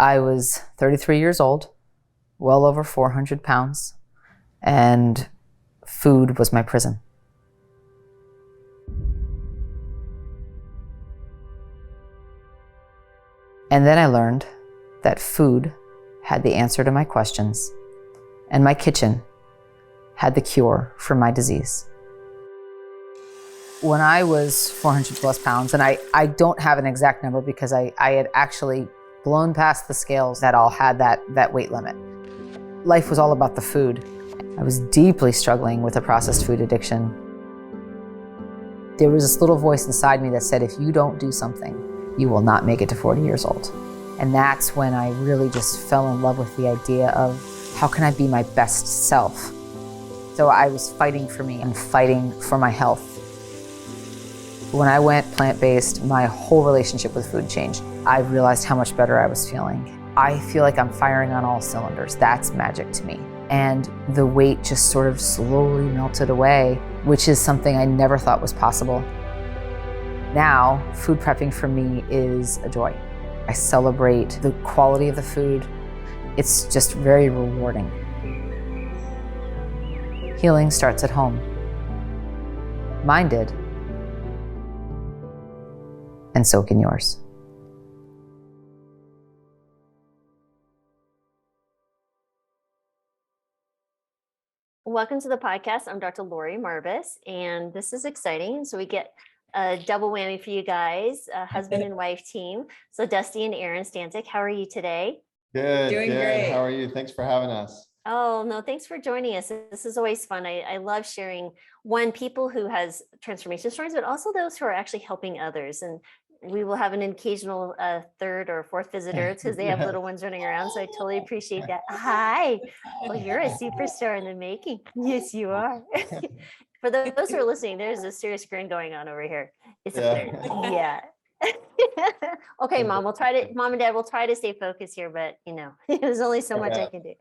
I was 33 years old, well over 400 pounds, and food was my prison. And then I learned that food had the answer to my questions, and my kitchen had the cure for my disease. When I was 400 plus pounds, and I don't have an exact number because I had actually blown past the scales that all had that weight limit. Life was all about the food. I was deeply struggling with a processed food addiction. There was this little voice inside me that said, if you don't do something, you will not make it to 40 years old. And that's when I really just fell in love with the idea of how can I be my best self? So I was fighting for me and fighting for my health. When I went plant-based, my whole relationship with food changed. I realized how much better I was feeling. I feel like I'm firing on all cylinders. That's magic to me. And the weight just sort of slowly melted away, which is something I never thought was possible. Now, food prepping for me is a joy. I celebrate the quality of the food. It's just very rewarding. Healing starts at home. Mine did. And so can yours. Welcome to the podcast. I'm Dr. Lori Marbus, and this is exciting. So we get a double whammy for you guys, a husband and wife team. So Dusty and Erin Stanczyk, how are you today? Good. Doing good. great. How are you? Thanks for having us. Oh, no, thanks for joining us. This is always fun. I love sharing people who has transformation stories, but also those who are actually helping others. And we will have an occasional third or fourth visitor because they have little ones running around. So I totally appreciate that. Hi. Well, you're a superstar in the making. Yes, you are. For those who are listening, there's a serious grin going on over here. It's a flirt. Yeah. Okay, Mom and Dad will try to stay focused here, but there's only so much I can do.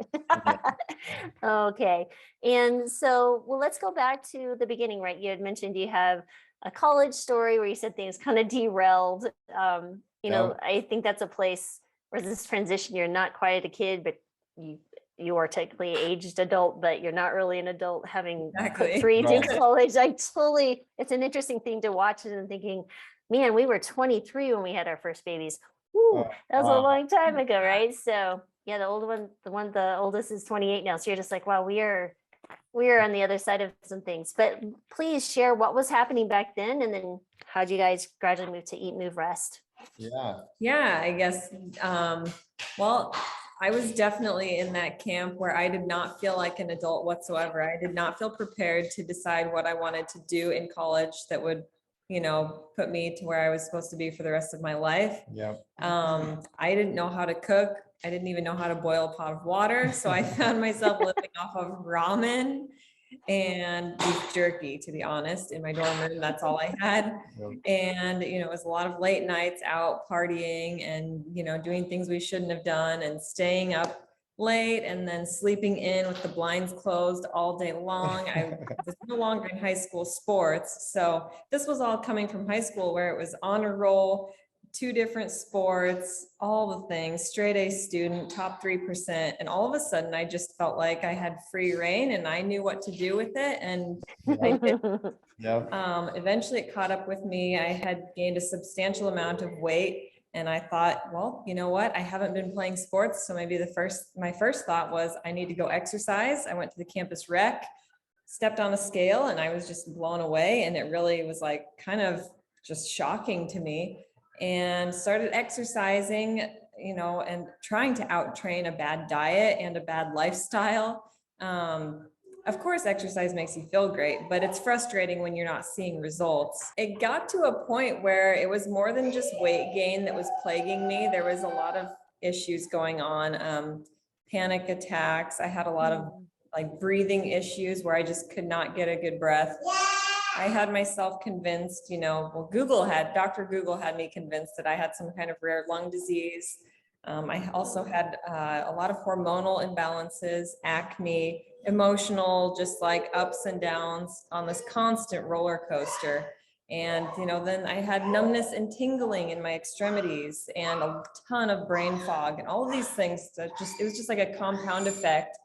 Okay. And so, well, let's go back to the beginning, right? You had mentioned you have a college story where you said things kind of derailed. I think that's a place where this transition, you're not quite a kid, but you are technically aged adult, but you're not really an adult having put three through college. It's an interesting thing to watch and thinking, man, we were 23 when we had our first babies. Ooh, that was a long time ago, right? So yeah, the oldest is 28 now. So you're just like, wow, we are on the other side of some things. But please share what was happening back then, and then how'd you guys gradually move to eat, move, rest? Yeah, I guess. Well, I was definitely in that camp where I did not feel like an adult whatsoever. I did not feel prepared to decide what I wanted to do in college that would, put me to where I was supposed to be for the rest of my life. Yeah. I didn't know how to cook. I didn't even know how to boil a pot of water. So I found myself living off of ramen and beef jerky, to be honest, in my dorm room. That's all I had. And, it was a lot of late nights out partying and, doing things we shouldn't have done and staying up late and then sleeping in with the blinds closed all day long. I was no longer in high school sports. So this was all coming from high school where it was honor roll, 2 different sports, all the things, straight A student, top 3%. And all of a sudden I just felt like I had free reign and I knew what to do with it. And I did. Eventually it caught up with me. I had gained a substantial amount of weight. And I thought, well, you know what? I haven't been playing sports. So maybe my first thought was I need to go exercise. I went to the campus rec, stepped on a scale, and I was just blown away. And it really was like kind of just shocking to me. And started exercising, and trying to out-train a bad diet and a bad lifestyle. Of course, exercise makes you feel great, but it's frustrating when you're not seeing results. It got to a point where it was more than just weight gain that was plaguing me. There was a lot of issues going on, panic attacks. I had a lot of breathing issues where I just could not get a good breath. I had myself convinced, Dr. Google had me convinced that I had some kind of rare lung disease. I also had a lot of hormonal imbalances, acne, emotional, just like ups and downs on this constant roller coaster. And, then I had numbness and tingling in my extremities and a ton of brain fog and all of these things that it was just like a compound effect.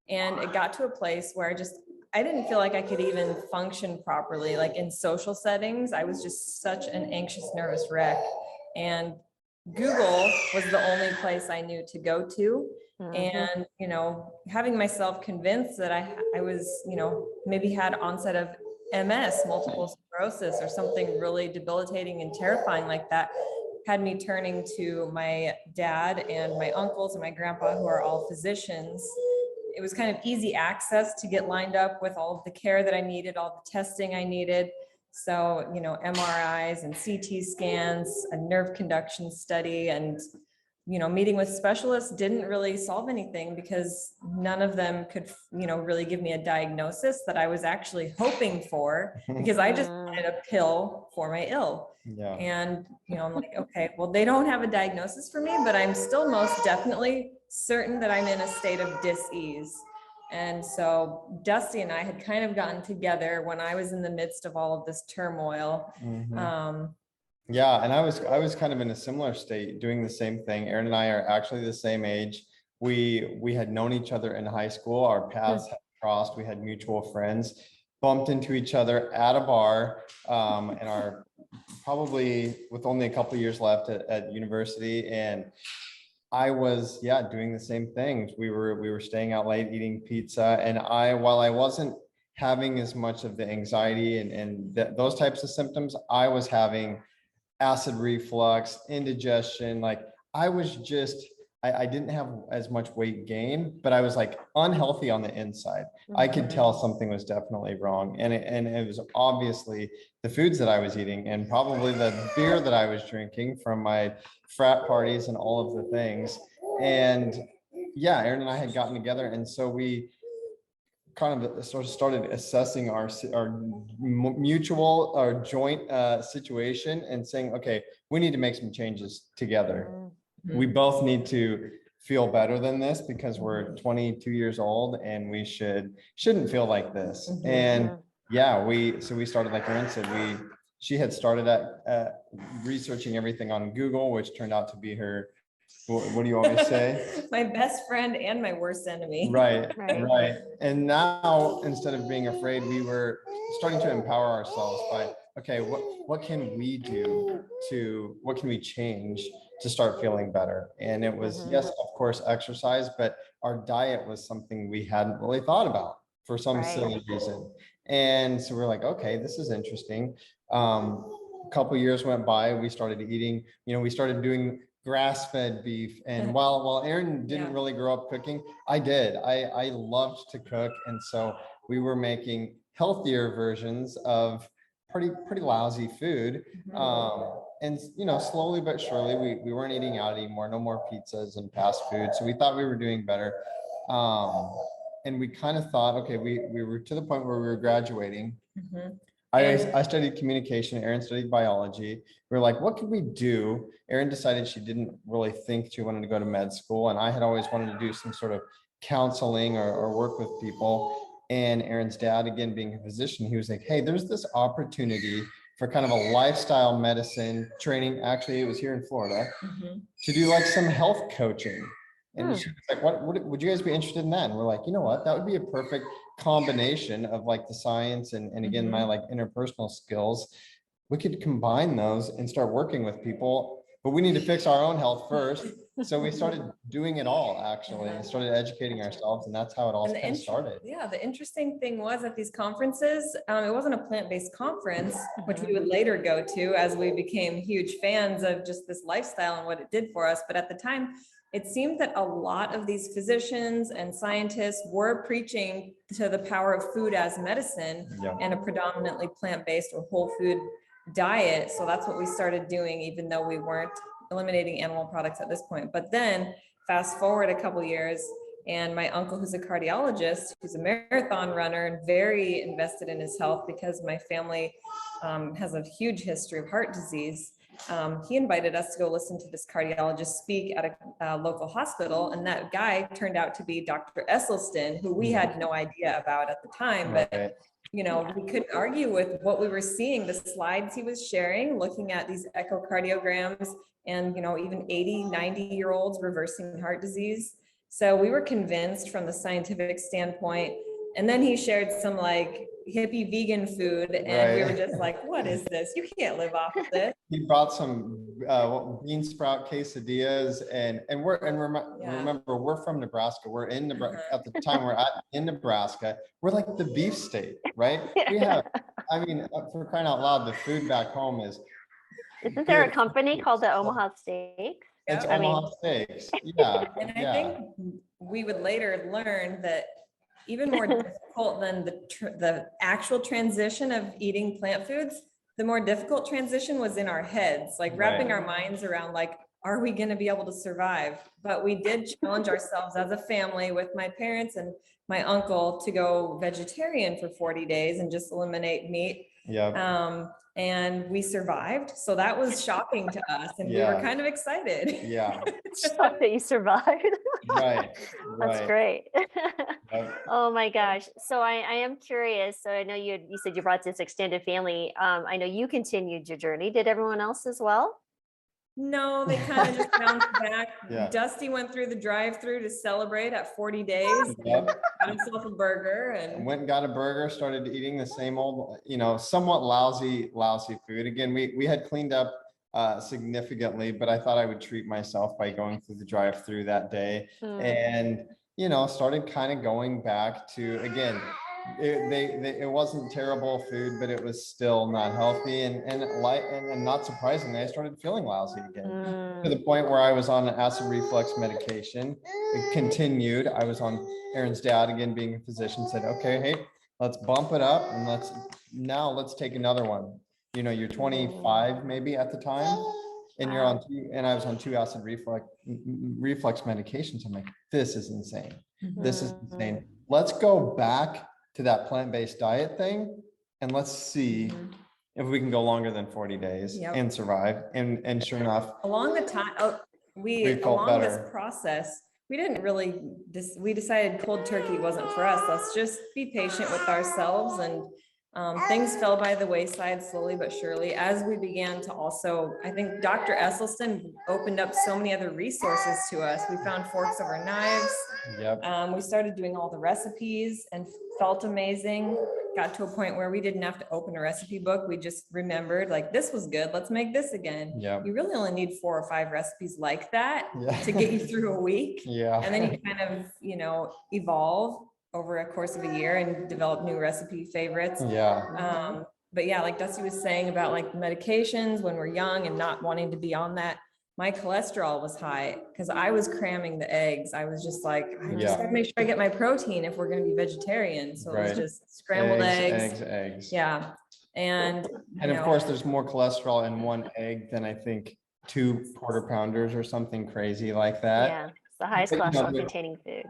And it got to a place where I didn't feel like I could even function properly. Like in social settings, I was just such an anxious, nervous wreck. And Google was the only place I knew to go to. And, having myself convinced that I was, maybe had onset of MS, multiple sclerosis, or something really debilitating and terrifying like that, had me turning to my dad and my uncles and my grandpa, who are all physicians. It was kind of easy access to get lined up with all of the care that I needed, all the testing I needed. So, MRIs and CT scans, a nerve conduction study, and meeting with specialists didn't really solve anything, because none of them could, really give me a diagnosis that I was actually hoping for, because I just wanted a pill for my ill. Yeah. And, I'm like, okay, well, they don't have a diagnosis for me, but I'm still most definitely certain that I'm in a state of dis-ease. And so Dusty and I had kind of gotten together when I was in the midst of all of this turmoil. Yeah, and I was kind of in a similar state, doing the same thing. Erin and I are actually the same age. We had known each other in high school. Our paths had crossed. We had mutual friends, bumped into each other at a bar, and are probably with only a couple of years left at university. And I was, doing the same things. We were staying out late, eating pizza, and while I wasn't having as much of the anxiety and those types of symptoms, I was having acid reflux, indigestion. Like I was I didn't have as much weight gain, but I was like unhealthy on the inside. I could tell something was definitely wrong. And it was obviously the foods that I was eating, and probably the beer that I was drinking from my frat parties and all of the things. And Erin and I had gotten together. And so we kind of sort of started assessing our mutual or joint situation and saying, okay, we need to make some changes together. We both need to feel better than this, because we're 22 years old and we shouldn't feel like this. And we started, like Erin said, she had started at researching everything on Google, which turned out to be her, what do you always say? My best friend and my worst enemy. Right. And now, instead of being afraid, we were starting to empower ourselves by, okay, what can we do what can we change to start feeling better? And it was, yes, of course, exercise, but our diet was something we hadn't really thought about for some silly reason. And so we're like, okay, this is interesting. A couple of years went by, we started eating, we started doing grass-fed beef. And while Erin didn't really grow up cooking, I did. I loved to cook. And so we were making healthier versions of pretty lousy food. And slowly but surely, we weren't eating out anymore, no more pizzas and fast food. So we thought we were doing better. And we kind of thought, okay, we were to the point where we were graduating. I studied communication, Erin studied biology. We were like, what could we do? Erin decided she didn't really think she wanted to go to med school. And I had always wanted to do some sort of counseling or work with people. And Erin's dad, again, being a physician, he was like, hey, there's this opportunity for kind of a lifestyle medicine training. Actually, it was here in Florida, to do like some health coaching. And she was like, what would you guys be interested in that? And we're like, you know what, that would be a perfect combination of like the science and again, my like interpersonal skills. We could combine those and start working with people, but we need to fix our own health first. So we started doing it all, actually, and started educating ourselves, and that's how it all kind of started. Yeah, the interesting thing was at these conferences, it wasn't a plant-based conference, which we would later go to as we became huge fans of just this lifestyle and what it did for us. But at the time, it seemed that a lot of these physicians and scientists were preaching to the power of food as medicine and a predominantly plant-based or whole food diet. So that's what we started doing, even though we weren't eliminating animal products at this point. But then fast forward a couple years, and my uncle, who's a cardiologist, who's a marathon runner and very invested in his health because my family has a huge history of heart disease. He invited us to go listen to this cardiologist speak at a local hospital. And that guy turned out to be Dr. Esselstyn, who we had no idea about at the time, but you know, we couldn't argue with what we were seeing, the slides he was sharing, looking at these echocardiograms and, you know, even 80, 90-year-olds reversing heart disease. So we were convinced from the scientific standpoint. And then he shared some like hippie vegan food, and we were just like, what is this? You can't live off of this. He brought some bean sprout quesadillas, and remember, we're from Nebraska. We're in Nebraska at the time. In Nebraska. We're like the beef state, right? We have, I mean, for crying out loud, the food back home is. Isn't there a company called the Omaha Steaks? It's Omaha Steaks. Yeah. And I think we would later learn that even more difficult than the actual transition of eating plant foods, the more difficult transition was in our heads, like wrapping our minds around like, are we going to be able to survive? But we did challenge ourselves as a family with my parents and my uncle to go vegetarian for 40 days and just eliminate meat. And we survived. So that was shocking to us, and we were kind of excited. Shocked that you survived. Right. That's great. Oh my gosh. So I am curious. So I know you said you brought this extended family. I know you continued your journey. Did everyone else as well? No, they kind of just bounced back. Dusty went through the drive-through to celebrate at 40 days. Got himself a burger and went and got a burger, started eating the same old, you know, somewhat lousy food. Again, we had cleaned up significantly, but I thought I would treat myself by going through the drive-through that day. And, you know, started kind of going back to, again, it wasn't terrible food, but it was still not healthy, and not surprisingly, I started feeling lousy again, to the point where I was on an acid reflux medication. It continued. I was on, Erin's dad, again being a physician, said, okay, hey, let's bump it up, and let's take another one. You know, you're 25 maybe at the time, and you're on and I was on 2 acid reflux medications. I'm like, this is insane. This is insane. Let's go back to that plant-based diet thing, and let's see if we can go longer than 40 days and survive. And sure enough, along the time, this process, we didn't really, we decided cold turkey wasn't for us. Let's just be patient with ourselves, and things fell by the wayside slowly but surely as we began to also, I think Dr. Esselstyn opened up so many other resources to us. We found forks over knives. We started doing all the recipes and felt amazing. Got to a point where we didn't have to open a recipe book. We just remembered, like, this was good, let's make this again. You really only need 4 or 5 recipes like that to get you through a week. And then you kind of, you know, evolve over a course of a year and develop new recipe favorites. But yeah, like Dusty was saying about like medications when we're young and not wanting to be on that, my cholesterol was high because I was cramming the eggs. I was just like, I just gotta make sure I get my protein if we're going to be vegetarian. So it was just scrambled eggs. And of course, there's more cholesterol in one egg than I think 2 quarter pounders or something crazy like that. The highest cholesterol containing food.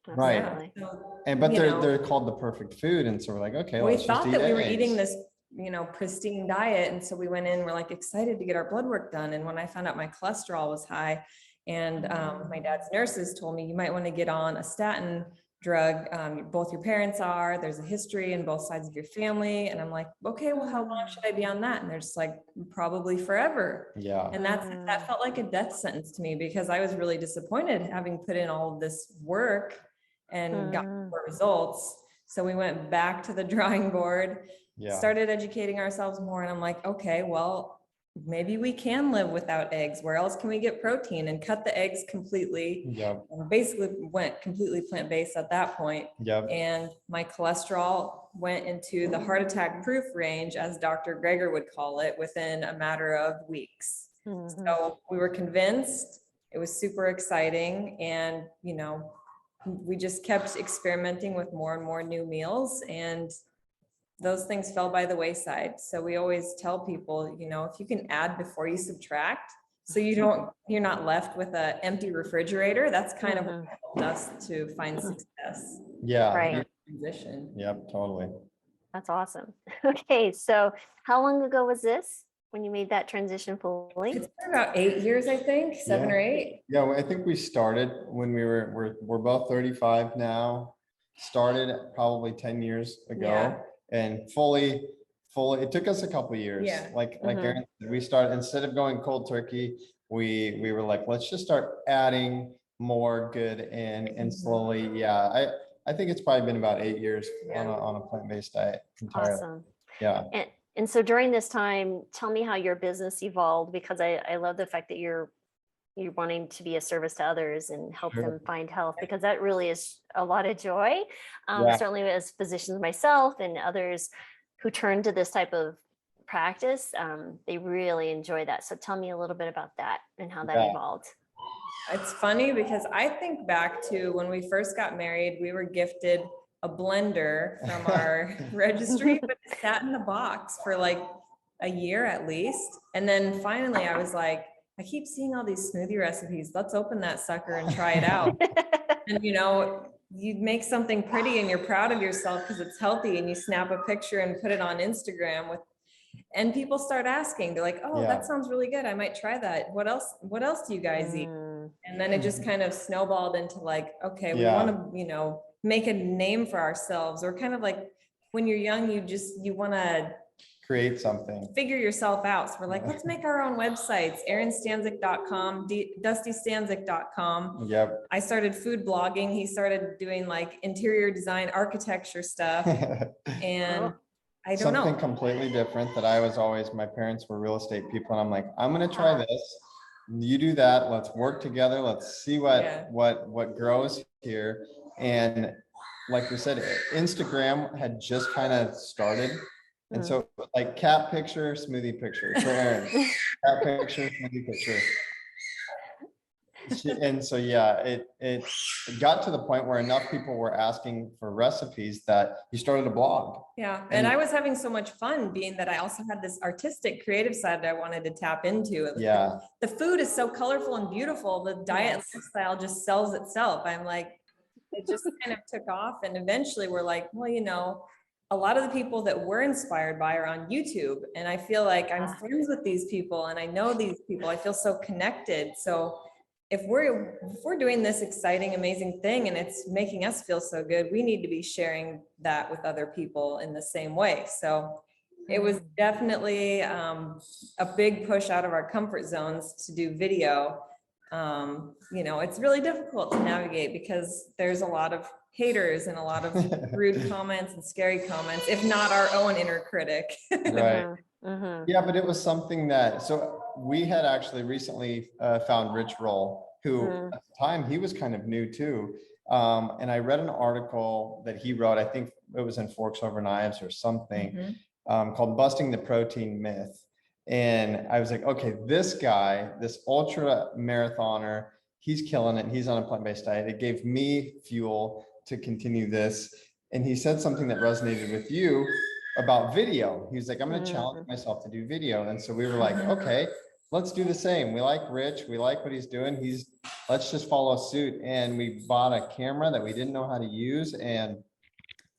But they're called the perfect food, and so we're like, okay, we thought that we were eating this, you know, pristine diet, and so we went in, we're like excited to get our blood work done. And when I found out my cholesterol was high, and my dad's nurses told me, you might want to get on a statin drug. Both your parents are, there's a history in both sides of your family. And I'm like, okay, well, how long should I be on that? And they're just like, probably forever. And that felt like a death sentence to me, because I was really disappointed having put in all of this work and got poor results. So we went back to the drawing board, started educating ourselves more. And I'm like, okay, well, maybe we can live without eggs. Where else can we get protein? And cut the eggs completely. And basically went completely plant-based at that point. And my cholesterol went into the heart attack proof range, as Dr. Greger would call it, within a matter of weeks. So we were convinced. It was super exciting. And, you know, we just kept experimenting with more and more new meals, and those things fell by the wayside. So we always tell people, you know, if you can add before you subtract, so you're not left with an empty refrigerator. That's kind of what helped us to find success. Transition. Totally. That's awesome. Okay, so how long ago was this when you made that transition fully? It's been about 8 years, I think, 7 or 8. Well, I think we started when we're both 35 now. Started probably 10 years ago. and fully, it took us a couple of years. Yeah. Like Erin said, we started, instead of going cold turkey, we were like, let's just start adding more good and slowly. Yeah. I think it's probably been about 8 years on a plant-based diet entirely. Awesome. Yeah. And so during this time, tell me how your business evolved, because I love the fact that you're wanting to be a service to others and help them find health, because that really is a lot of joy. Certainly as physicians myself and others who turn to this type of practice, they really enjoy that. So tell me a little bit about that and how that evolved. It's funny because I think back to when we first got married, we were gifted a blender from our registry, but it sat in the box for like a year at least. And then finally I was like, I keep seeing all these smoothie recipes. Let's open that sucker and try it out. And you know, you make something pretty and you're proud of yourself because it's healthy, and you snap a picture and put it on Instagram and people start asking, they're like, oh, that sounds really good. I might try that. What else do you guys eat? And then it just kind of snowballed into like, okay, we want to, you know, make a name for ourselves. Or kind of like when you're young, you want to create something, figure yourself out. So we're like, let's make our own websites, erinstanczyk.com, dustystanczyk.com. Yep. I started food blogging. He started doing like interior design, architecture stuff. And I don't know. Something completely different that I was always, my parents were real estate people. And I'm like, I'm going to try this. You do that. Let's work together. Let's see what grows here. And like we said, Instagram had just kind of started. And so like cat picture, smoothie picture for Erin, cat picture, smoothie picture. And so, it got to the point where enough people were asking for recipes that you started a blog. Yeah. And I was having so much fun, being that I also had this artistic creative side that I wanted to tap into. Yeah. The food is so colorful and beautiful. The diet lifestyle just sells itself. I'm like, it just kind of took off. And eventually we're like, well, you know, a lot of the people that we're inspired by are on YouTube. And I feel like I'm friends with these people and I know these people. I feel so connected. So if we're doing this exciting, amazing thing and it's making us feel so good, we need to be sharing that with other people in the same way. So it was definitely a big push out of our comfort zones to do video. You know, it's really difficult to navigate because there's a lot of haters and a lot of rude comments and scary comments, if not our own inner critic. Right. Yeah, but it was something that, so we had actually recently found Rich Roll, who at the time he was kind of new too. And I read an article that he wrote, I think it was in Forks Over Knives or something, called Busting the Protein Myth. And I was like, okay, this guy, this ultra marathoner, he's killing it. He's on a plant-based diet. It gave me fuel to continue this. And he said something that resonated with you about video. He was like, I'm going to challenge myself to do video. And so we were like, okay, let's do the same. We like Rich. We like what he's doing. Let's just follow suit. And we bought a camera that we didn't know how to use. And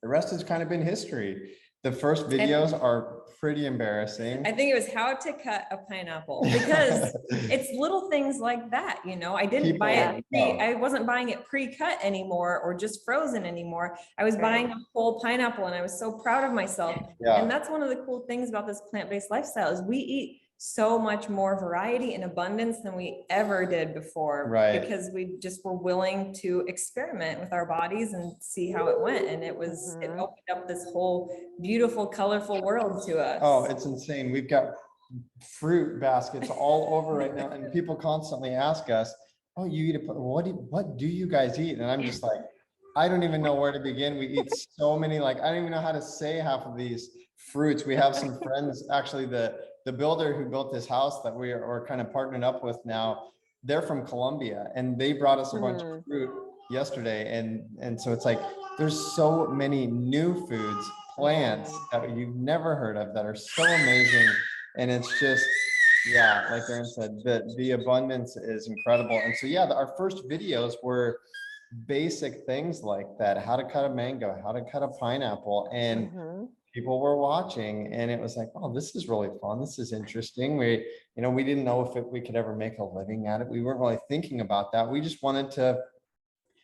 the rest has kind of been history. The first videos are pretty embarrassing. I think it was how to cut a pineapple, because it's little things like that. You know, I didn't buy it. I wasn't buying it pre-cut anymore or just frozen anymore. I was buying a whole pineapple and I was so proud of myself. And that's one of the cool things about this plant-based lifestyle is we eat so much more variety and abundance than we ever did before, because we just were willing to experiment with our bodies and see how it went. And it opened up this whole beautiful, colorful world to us. Oh, it's insane. We've got fruit baskets all over right now. And people constantly ask us, oh, you eat what do you guys eat? And I'm just like, I don't even know where to begin. We eat so many, like, I don't even know how to say half of these fruits. We have some friends, actually the builder who built this house that we're kind of partnering up with now, they're from Colombia and they brought us a bunch of fruit yesterday. And so it's like, there's so many new foods, plants that you've never heard of that are so amazing. And it's just, like Erin said, the abundance is incredible. And so, our first videos were basic things like that, how to cut a mango, how to cut a pineapple, and people were watching, and it was like, oh, this is really fun. This is interesting. We didn't know if we could ever make a living at it. We weren't really thinking about that. We just wanted to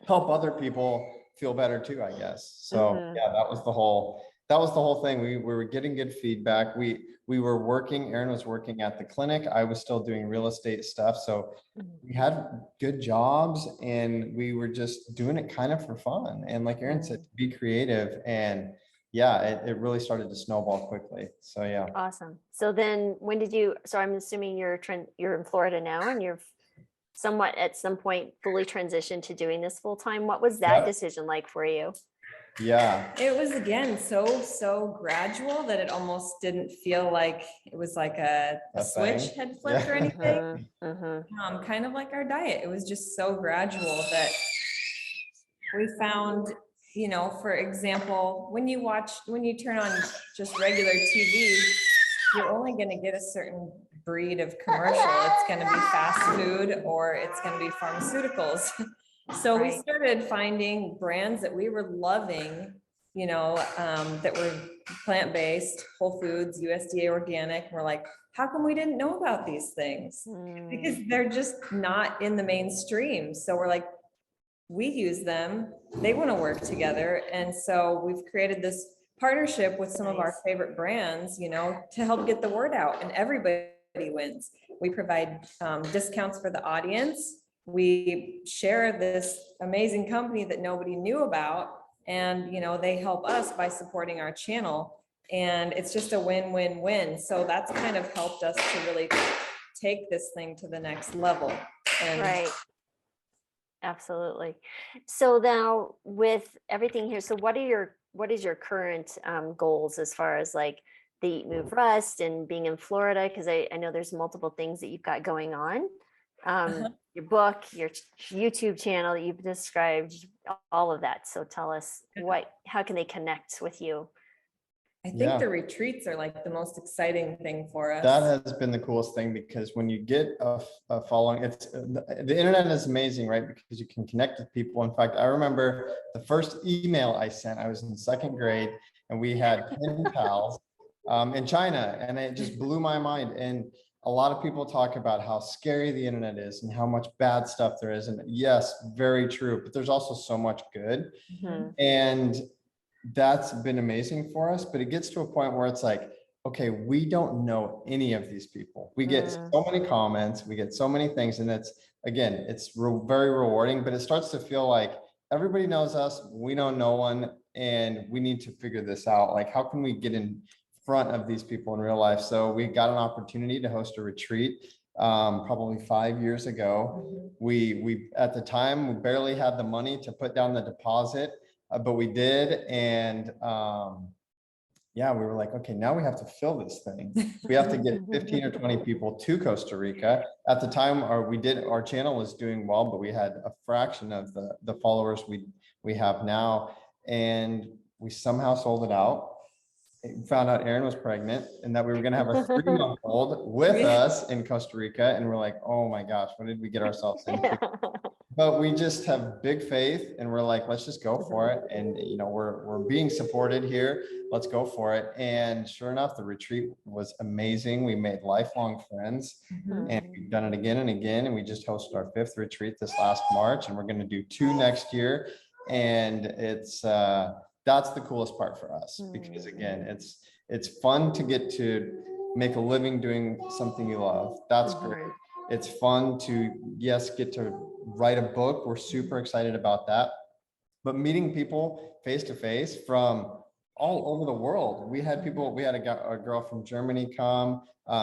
help other people feel better too, I guess. So that was the whole that was the whole thing. We were getting good feedback. We were working, Erin was working at the clinic. I was still doing real estate stuff. So we had good jobs and we were just doing it kind of for fun. And like Erin said, to be creative. And yeah, it really started to snowball quickly. So yeah. Awesome. So then when did you, so I'm assuming you're in Florida now and you're somewhat at some point fully transitioned to doing this full time. What was that decision like for you? Yeah. It was, again, so gradual that it almost didn't feel like it was like a switch had flipped or anything. Kind of like our diet. It was just so gradual that we found, you know, for example, when you turn on just regular TV, you're only going to get a certain breed of commercial. It's going to be fast food or it's going to be pharmaceuticals. So we started finding brands that we were loving, you know, that were plant-based, whole foods, USDA organic. We're like, how come we didn't know about these things? Because they're just not in the mainstream. So we're like, we use them, they want to work together. And so we've created this partnership with some of our favorite brands, you know, to help get the word out, and everybody wins. We provide discounts for the audience. We share this amazing company that nobody knew about, and you know, they help us by supporting our channel, and it's just a win-win-win. So that's kind of helped us to really take this thing to the next level. And right. Absolutely. So now with everything here, so what is your current goals as far as like the Eat, Move, Rest and being in Florida? Because I know there's multiple things that you've got going on. Your book, your YouTube channel that you've described, all of that. So tell us how can they connect with you? I think the retreats are like the most exciting thing for us. That has been the coolest thing, because when you get a following, it's the internet is amazing, right? Because you can connect with people. In fact, I remember the first email I sent, I was in 2nd grade and we had pen pals in China, and it just blew my mind. And a lot of people talk about how scary the internet is and how much bad stuff there is. And yes, very true, but there's also so much good. And that's been amazing for us. But it gets to a point where it's like, okay, we don't know any of these people. We get so many comments, we get so many things, and it's, again, it's very rewarding, but it starts to feel like everybody knows us, we know no one, and we need to figure this out. Like, how can we get in front of these people in real life? So we got an opportunity to host a retreat probably 5 years ago. We at the time, we barely had the money to put down the deposit, but we did. And yeah, we were like, okay, now we have to fill this thing. We have to get 15 or 20 people to Costa Rica. At the time, our channel was doing well, but we had a fraction of the followers we have now. And we somehow sold it out. Found out Erin was pregnant and that we were going to have a 3-month-old with us in Costa Rica. And we're like, oh my gosh, what did we get ourselves into? But we just have big faith, and we're like, let's just go for it. And, you know, we're being supported here. Let's go for it. And sure enough, the retreat was amazing. We made lifelong friends, and we've done it again and again. And we just hosted our 5th retreat this last March, and we're going to do 2 next year. And it's, that's the coolest part for us, because again, it's fun to get to make a living doing something you love. That's great. It's fun to, yes, get to write a book. We're super excited about that. But meeting people face to face from all over the world. We had people, we had a girl from Germany come,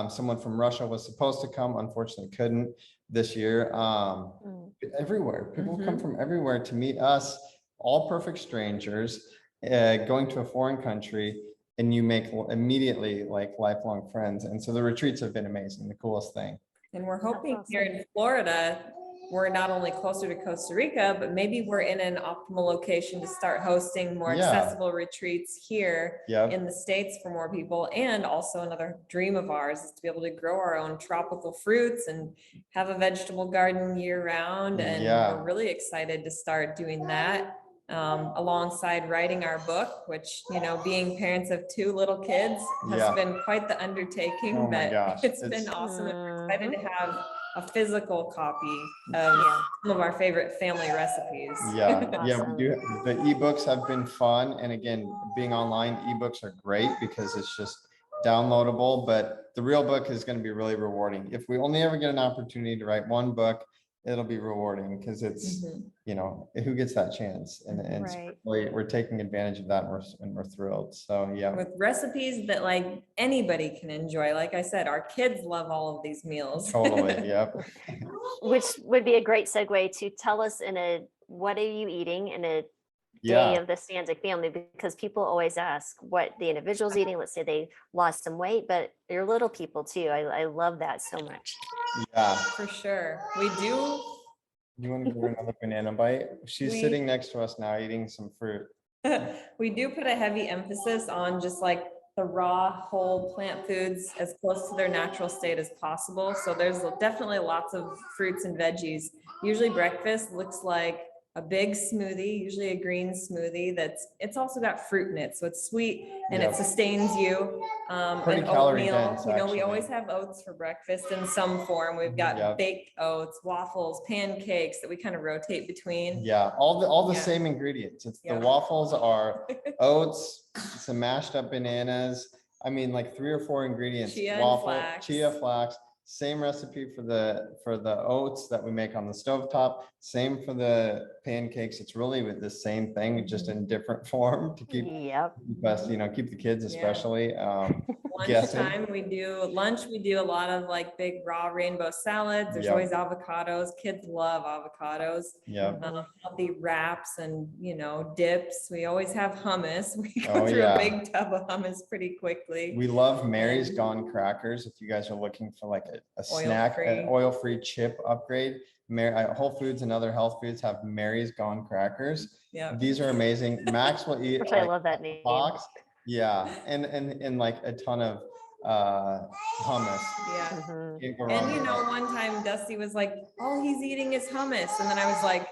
someone from Russia was supposed to come, unfortunately couldn't this year. Everywhere, people come from everywhere to meet us, all perfect strangers, going to a foreign country, and you make immediately like lifelong friends. And so the retreats have been amazing, the coolest thing. And we're hoping here in Florida, we're not only closer to Costa Rica, but maybe we're in an optimal location to start hosting more accessible retreats here in the States for more people. And also another dream of ours is to be able to grow our own tropical fruits and have a vegetable garden year round. And we're really excited to start doing that alongside writing our book, which, you know, being parents of 2 little kids has been quite the undertaking, but it's been awesome. And we're excited to have a physical copy of some of our favorite family recipes. Yeah, yeah, Awesome. we do. The ebooks have been fun, and again, being online, ebooks are great because it's just downloadable. But the real book is going to be really rewarding. If we only ever get an opportunity to write one book, it'll be rewarding because it's you know, who gets that chance, and Right. really, we're taking advantage of that, and we're thrilled. So yeah, With recipes that like anybody can enjoy. Like I said, our kids love all of these meals. totally, yep. Which would be a great segue to tell us what are you eating in a day Yeah, of the Stanczyk family, because people always ask what the individual's eating. Let's say they lost some weight, but your little people too. I love that so much. yeah. For sure. We do. You want to give her another banana bite? She's We- sitting next to us now, eating some fruit. We do put a heavy emphasis on just like the raw whole plant foods as close to their natural state as possible. So there's definitely lots of fruits and veggies. Usually breakfast looks like a big smoothie, usually a green smoothie it's also got fruit in it. So it's sweet and it Yep. sustains you. Pretty An calorie oatmeal, dense, we actually. always have oats for breakfast in some form. We've got Yep. baked oats, waffles, pancakes that we kind of rotate between. Yeah, all the Yeah. same ingredients. It's Yeah. the waffles are oats, some mashed up bananas. I mean, like 3 or 4 ingredients. Chia and Waffle, flax. chia, flax. Same recipe for the oats that we make on the stovetop. Same for the pancakes. It's really with the same thing, just in different form to keep Yep. us, you know, keep the kids especially. Lunchtime, we do a lot of like big raw rainbow salads. There's Yep. always avocados. Kids love avocados. Yeah. Healthy wraps and, you know, dips. We always have hummus. We go Oh, through yeah. a big tub of hummus pretty quickly. We love Mary's Gone Crackers. If you guys are looking for like a snack, an Oil-free. oil-free chip upgrade, Whole Foods and other health foods have Mary's Gone Crackers. Yeah. These are amazing. Max will eat Which I like love that a name. box. Yeah, and like a ton of hummus. Yeah. Mhm. Can't go wrong And you with know, that. one time Dusty was like, all he's eating is hummus. And then I was like,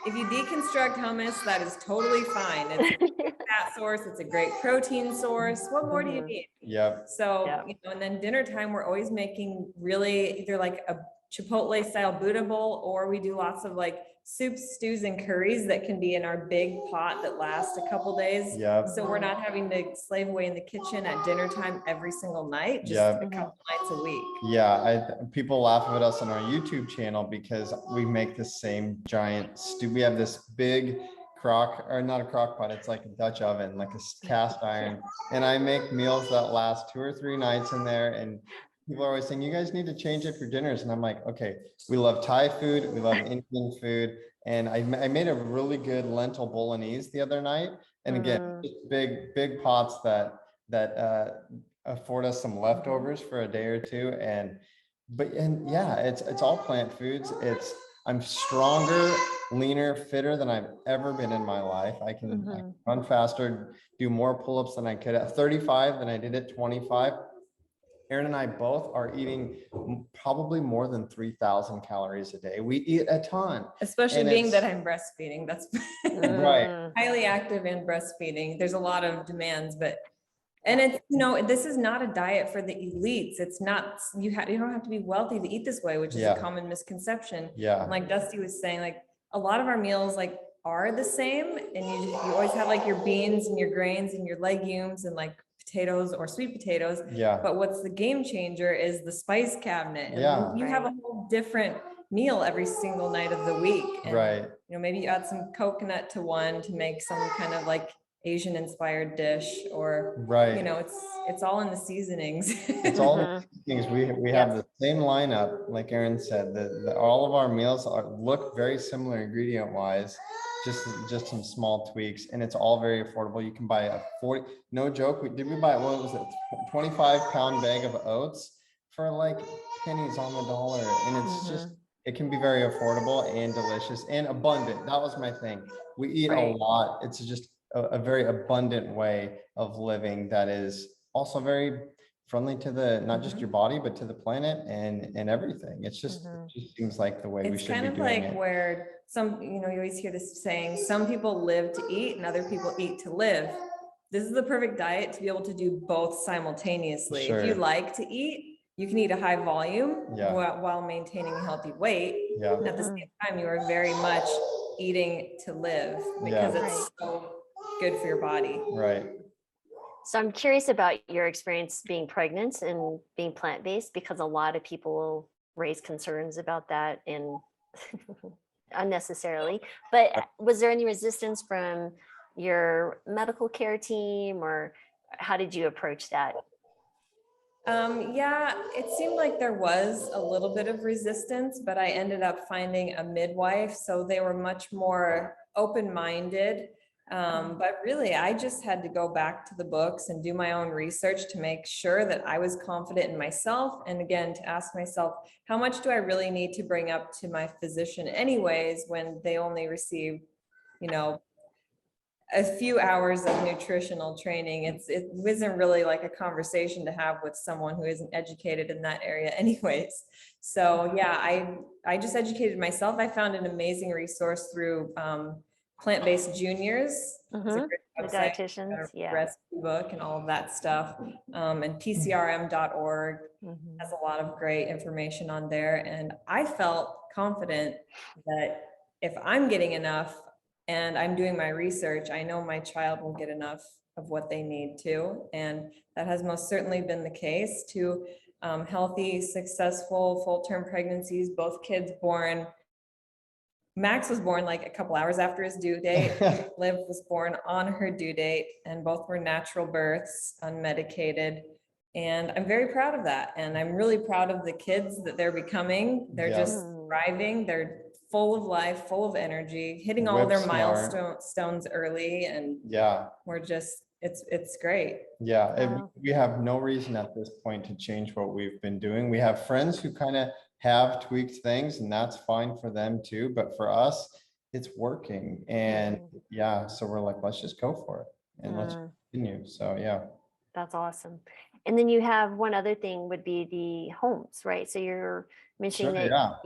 if you deconstruct hummus, that is totally fine. It's a great fat source. It's a great protein source. What more do you Mhm. need? Yep. So, Yeah. you know, and then dinner time, we're always making really either like a Chipotle style Buddha bowl, or we do lots of like soups, stews, and curries that can be in our big pot that lasts a couple days. Yep. So we're not having to slave away in the kitchen at dinner time every single night, just Yep. a couple nights a week. Yeah, people laugh at us on our YouTube channel because we make the same giant stew. We have this big not a crock pot, it's like a Dutch oven, like a cast iron. And I make meals that last 2 or 3 nights in there. And people are always saying, you guys need to change up your dinners. And I'm like, okay, we love Thai food, we love Indian food. And I made a really good lentil bolognese the other night. And again, just big pots that afford us some leftovers for a day or two. And yeah, it's all plant foods. I'm stronger, leaner, fitter than I've ever been in my life. I can run faster, do more pull-ups than I could at 35 than I did at 25. Erin and I both are eating probably more than 3,000 calories a day. We eat a ton. Especially And being that it's- I'm breastfeeding, that's Right. highly active in breastfeeding. There's a lot of demands, and it's, you know, this is not a diet for the elites. It's not, you don't have to be wealthy to eat this way, which is Yeah. a common misconception. Yeah. And like Dusty was saying, like a lot of our meals like are the same, and you always have like your beans and your grains and your legumes and like potatoes or sweet potatoes. Yeah. But what's the game changer is the spice cabinet. And Yeah. you have a whole different meal every single night of the week. And, Right. you know, maybe you add some coconut to one to make some kind of like Asian inspired dish, or, Right. you know, it's all in the seasonings. It's all the things we have the same lineup, like Erin said, all of our meals look very similar ingredient wise, just some small tweaks, and it's all very affordable. You can buy a 40, no joke, did we buy, what was it, 25-pound bag of oats for like pennies on the dollar, and it's just, it can be very affordable and delicious and abundant. That was my thing. We eat a lot. It's just a very abundant way of living that is also very friendly to the, not just your body, but to the planet and everything. It's just, it just seems like the way we It's should kind be of doing like it. where some, you know, you always hear this saying, some people live to eat and other people eat to live. This is the perfect diet to be able to do both simultaneously. If you Sure. like to eat, you can eat a high volume Yeah. while maintaining a healthy weight. Yeah. And at the same time, you are very much eating to live because Yeah. it's so good for your body. Right. So I'm curious about your experience being pregnant and being plant-based, because a lot of people raise concerns about that and unnecessarily. But was there any resistance from your medical care team, or how did you approach that? Yeah, it seemed like there was a little bit of resistance, but I ended up finding a midwife. So they were much more open-minded. But really, I just had to go back to the books and do my own research to make sure that I was confident in myself. And again, to ask myself, how much do I really need to bring up to my physician anyways, when they only receive, you know, a few hours of nutritional training. It wasn't really like a conversation to have with someone who isn't educated in that area anyways. So yeah, I just educated myself. I found an amazing resource through Plant-Based Juniors. It's a great The website, dietitians, yeah. recipe book and all of that stuff. And pcrm.org has a lot of great information on there. And I felt confident that if I'm getting enough and I'm doing my research, I know my child will get enough of what they need to. And that has most certainly been the case. To healthy, successful, full-term pregnancies, both kids born. Max was born like a couple hours after his due date. Liv was born on her due date, and both were natural births, unmedicated. And I'm very proud of that. And I'm really proud of the kids that they're becoming. They're just thriving. They're full of life, full of energy, hitting all their milestones early. And we're just, it's great. Yeah, we have no reason at this point to change what we've been doing. We have friends who kind of have tweaked things, and that's fine for them too. But for us, it's working. And yeah, so we're like, let's just go for it and let's continue. So yeah. That's awesome. And then you have one other thing would be the homes, right? So you're mentioning that.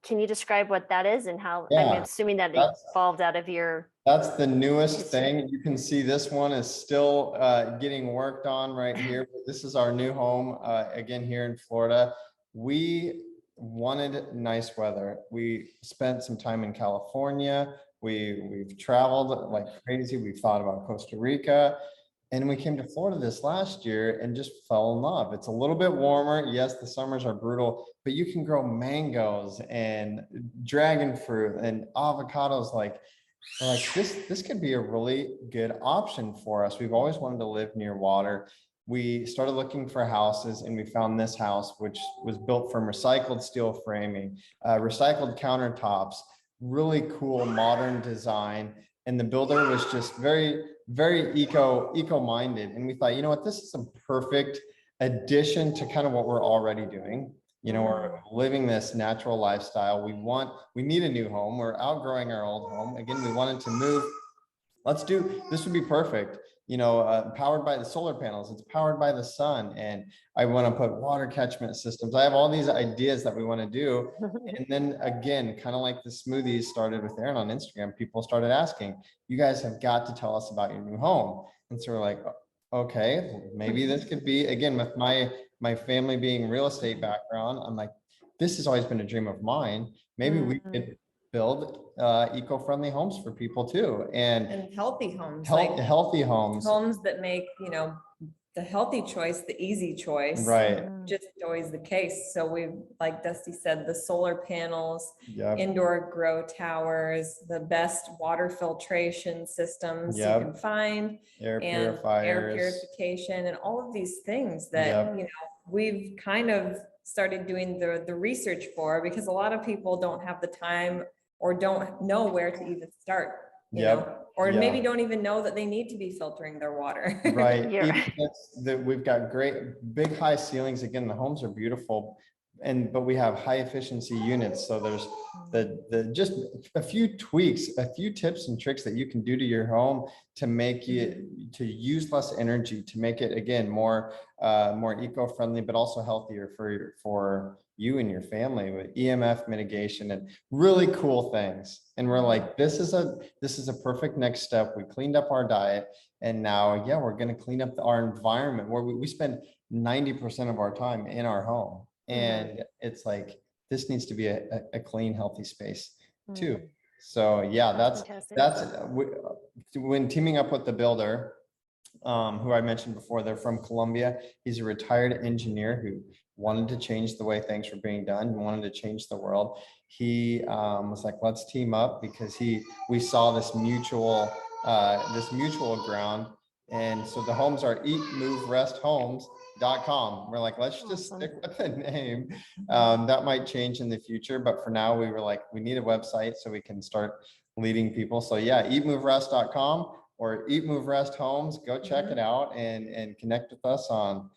Can you describe what that is and how, I'm assuming that it evolved out of your. That's the newest thing. You can see this one is still getting worked on right here. But this is our new home, again, here in Florida. We wanted nice weather. We spent some time in California. We've traveled like crazy. We've thought about Costa Rica. And we came to Florida this last year and just fell in love. It's a little bit warmer. Yes, the summers are brutal, but you can grow mangoes and dragon fruit and avocados. Like this could be a really good option for us. We've always wanted to live near water. We started looking for houses, and we found this house, which was built from recycled steel framing, recycled countertops, really cool modern design. And the builder was just very eco-minded. And we thought, you know what, this is a perfect addition to kind of what we're already doing. You know, we're living this natural lifestyle. We need a new home. We're outgrowing our old home. Again, we wanted to move. This would be perfect. You know, powered by the solar panels, it's powered by the sun. And I want to put water catchment systems. I have all these ideas that we want to do. And then again, kind of like the smoothies started with Erin on Instagram, people started asking, you guys have got to tell us about your new home. And so we're like, okay, maybe this could be, again, with my family being real estate background, I'm like, this has always been a dream of mine. Maybe we could build eco-friendly homes for people too, and healthy homes, healthy homes that make, you know, the healthy choice the easy choice, right? Just always the case. So we've, like Dusty said, the solar panels, indoor grow towers, the best water filtration systems you can find, air and air purification, and all of these things that you know, we've kind of started doing the research for, because a lot of people don't have the time or don't know where to even start, you know, or maybe don't even know that they need to be filtering their water. Right. We've got great big high ceilings. Again, the homes are beautiful, but we have high efficiency units. So there's the just a few tweaks, a few tips and tricks that you can do to your home to make it, to use less energy, to make it, again, more eco-friendly, but also healthier for you and your family, with EMF mitigation and really cool things. And we're like, this is a perfect next step. We cleaned up our diet, and now, we're going to clean up our environment, where we spend 90% of our time in our home. And it's like, this needs to be a clean, healthy space too. So yeah, that's when teaming up with the builder, who I mentioned before, they're from Colombia. He's a retired engineer who wanted to change the way things were being done, wanted to change the world. He was like, let's team up, because we saw this mutual ground. And so the homes are eatmoveRestHomes.com. We're like, let's just stick with the name. That might change in the future, but for now we were like, we need a website so we can start leading people. So yeah, eatmoveRest.com or Eat Move Rest Homes. Go check it out and connect with us on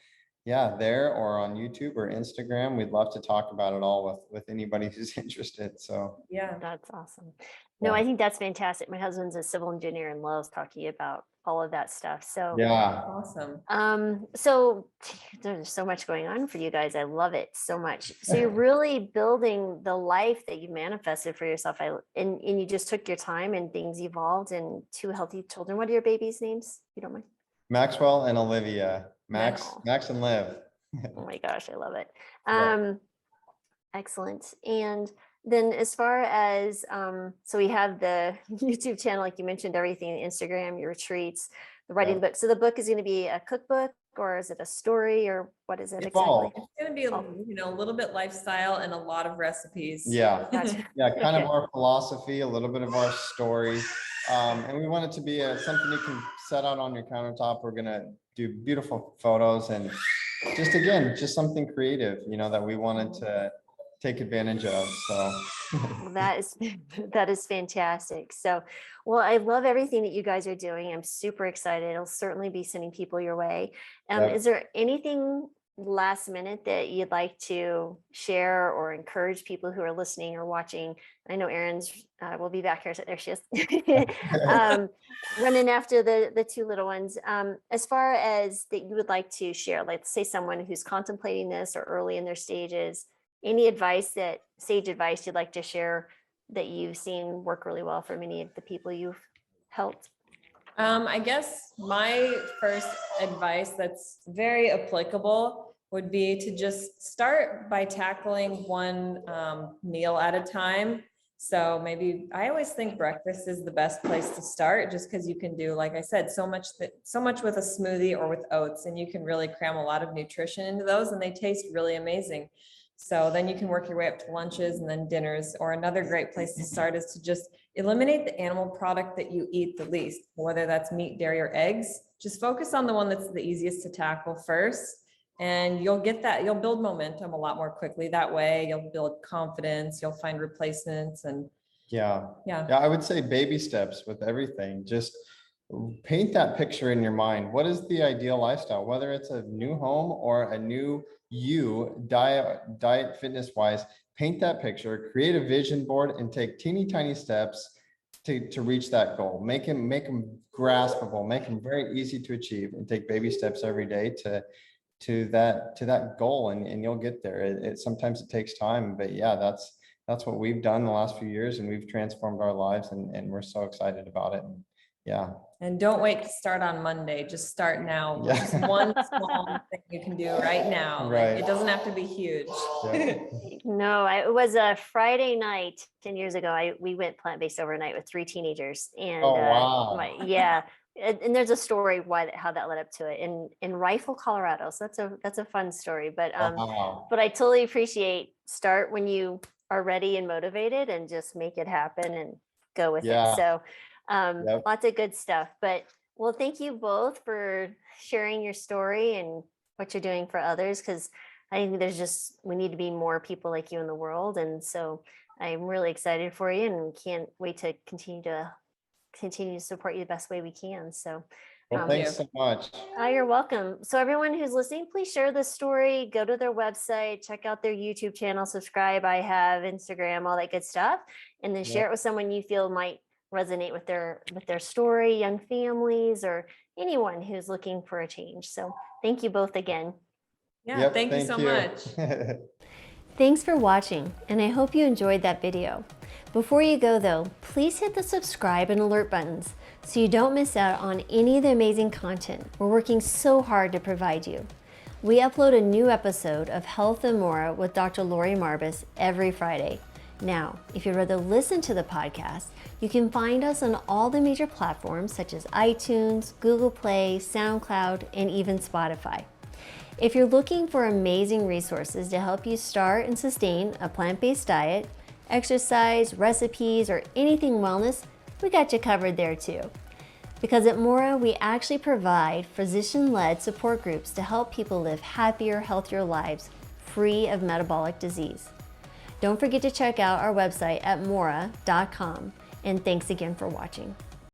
there or on YouTube or Instagram. We'd love to talk about it all with anybody who's interested. So Yeah, that's awesome. No, I think that's fantastic. My husband's a civil engineer and loves talking about all of that stuff. So yeah, awesome. So there's so much going on for you guys. I love it so much. So you're really building the life that you manifested for yourself. And you just took your time and things evolved, and 2 healthy children. What are your babies' names? If you don't mind. Maxwell and Olivia. Max and Liv. Oh my gosh, I love it. Yeah. Excellent. And then as far as, so we have the YouTube channel, like you mentioned, everything, Instagram, your retreats, the writing the book. So the book is going to be a cookbook, or is it a story, or what is it exactly? It's going to be, a little bit lifestyle and a lot of recipes. Yeah. Yeah. Kind of our philosophy, a little bit of our story. And we want it to be something you can set out on your countertop. We're going to do beautiful photos and just something creative, that we wanted to take advantage of. So well, that is fantastic. So, well, I love everything that you guys are doing. I'm super excited. I'll certainly be sending people your way. Is there anything last minute that you'd like to share or encourage people who are listening or watching? I know Erin's will be back here. So there she is. Running after the 2 little ones. As far as that you would like to share, like say someone who's contemplating this or early in their stages, any sage advice you'd like to share that you've seen work really well for many of the people you've helped? I guess my first advice that's very applicable would be to just start by tackling one meal at a time. So maybe I always think breakfast is the best place to start, just because you can do, like I said, so much with a smoothie or with oats, and you can really cram a lot of nutrition into those, and they taste really amazing. So then you can work your way up to lunches and then dinners. Or another great place to start is to just eliminate the animal product that you eat the least, whether that's meat, dairy, or eggs. Just focus on the one that's the easiest to tackle first, and you'll build momentum a lot more quickly that way. You'll build confidence, you'll find replacements, and yeah, I would say baby steps with everything. Just paint that picture in your mind. What is the ideal lifestyle, whether it's a new home or a new diet fitness wise? Paint that picture, create a vision board, and take teeny tiny steps to reach that goal. Make them graspable, make them very easy to achieve, and take baby steps every day to that goal, and you'll get there. Sometimes it takes time, but yeah, that's what we've done the last few years, and we've transformed our lives, and we're so excited about it. Yeah. And don't wait to start on Monday. Just start now. Yeah. Just one small thing you can do right now. Right. It doesn't have to be huge. Yeah. No, it was a Friday night 10 years ago. We went plant-based overnight with 3 teenagers, and oh, wow. And there's a story how that led up to it in Rifle, Colorado. So that's a fun story. But wow. But I totally appreciate start when you are ready and motivated, and just make it happen and go with it. So lots of good stuff. But well, thank you both for sharing your story and what you're doing for others, because I think we need to be more people like you in the world. And so I'm really excited for you, and can't wait to continue to support you the best way we can. So well, thanks so much. You're welcome. So everyone who's listening, please share this story, go to their website, check out their YouTube channel, subscribe. I have Instagram, all that good stuff, and then share it with someone you feel might resonate with their story, young families, or anyone who's looking for a change. So thank you both again. Yeah, thank you so much. Thanks for watching, and I hope you enjoyed that video. Before you go though, please hit the subscribe and alert buttons so you don't miss out on any of the amazing content we're working so hard to provide you. We upload a new episode of Health and More with Dr. Lori Marbus every Friday. Now, if you'd rather listen to the podcast, you can find us on all the major platforms such as iTunes, Google Play, SoundCloud, and even Spotify. If you're looking for amazing resources to help you start and sustain a plant-based diet, exercise, recipes, or anything wellness, we got you covered there too. Because at Mora, we actually provide physician-led support groups to help people live happier, healthier lives, free of metabolic disease. Don't forget to check out our website at mora.com, and thanks again for watching.